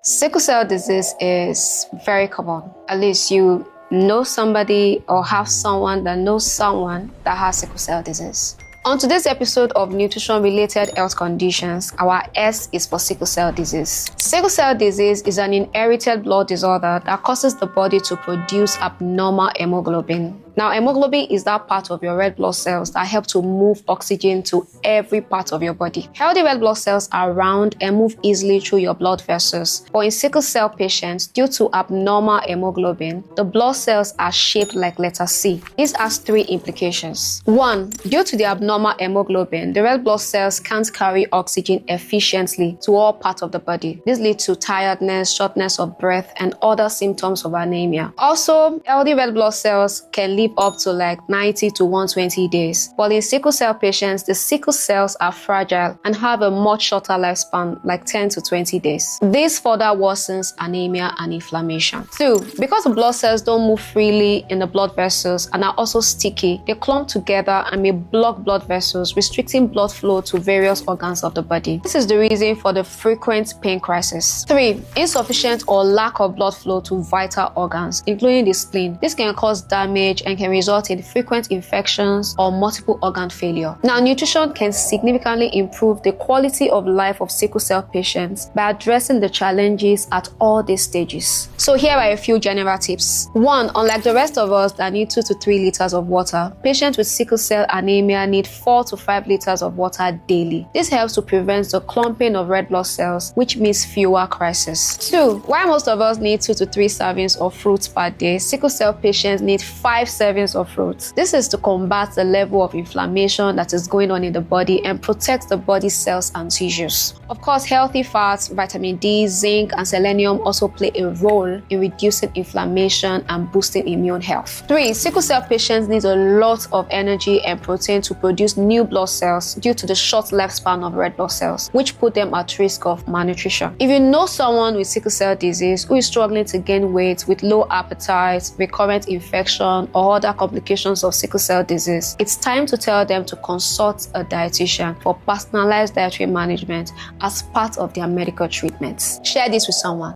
Sickle cell disease is very common. At least you know somebody or have someone that knows someone that has sickle cell disease. On today's episode of nutrition-related health conditions, our S is for sickle cell disease. Sickle cell disease is an inherited blood disorder that causes the body to produce abnormal hemoglobin. Now, hemoglobin is that part of your red blood cells that help to move oxygen to every part of your body. Healthy red blood cells are round and move easily through your blood vessels. But in sickle cell patients, due to abnormal hemoglobin, the blood cells are shaped like letter C. This has three implications. One, due to the abnormal hemoglobin, the red blood cells can't carry oxygen efficiently to all parts of the body. This leads to tiredness, shortness of breath, and other symptoms of anemia. Also, healthy red blood cells can live up to like 90 to 120 days. But in sickle cell patients, the sickle cells are fragile and have a much shorter lifespan, like 10 to 20 days. This further worsens anemia and inflammation. Two, because the blood cells don't move freely in the blood vessels and are also sticky, they clump together and may block blood vessels, restricting blood flow to various organs of the body. This is the reason for the frequent pain crisis. Three, insufficient or lack of blood flow to vital organs, including the spleen. This can cause damage and can result in frequent infections or multiple organ failure. Now, nutrition can significantly improve the quality of life of sickle cell patients by addressing the challenges at all these stages. So here are a few general tips. One, unlike the rest of us that need 2 to 3 liters of water, patients with sickle cell anemia need 4 to 5 liters of water daily. This helps to prevent the clumping of red blood cells, which means fewer crises. Two, while most of us need 2 to 3 servings of fruits per day, sickle cell patients need 5 servings of fruits. This is to combat the level of inflammation that is going on in the body and protect the body's cells and tissues. Of course, healthy fats, vitamin D, zinc, and selenium also play a role in reducing inflammation and boosting immune health. Three, sickle cell patients need a lot of energy and protein to produce new blood cells due to the short lifespan of red blood cells, which put them at risk of malnutrition. If you know someone with sickle cell disease who is struggling to gain weight with low appetite, recurrent infection, or other complications of sickle cell disease, it's time to tell them to consult a dietitian for personalized dietary management as part of their medical treatments. Share this with someone.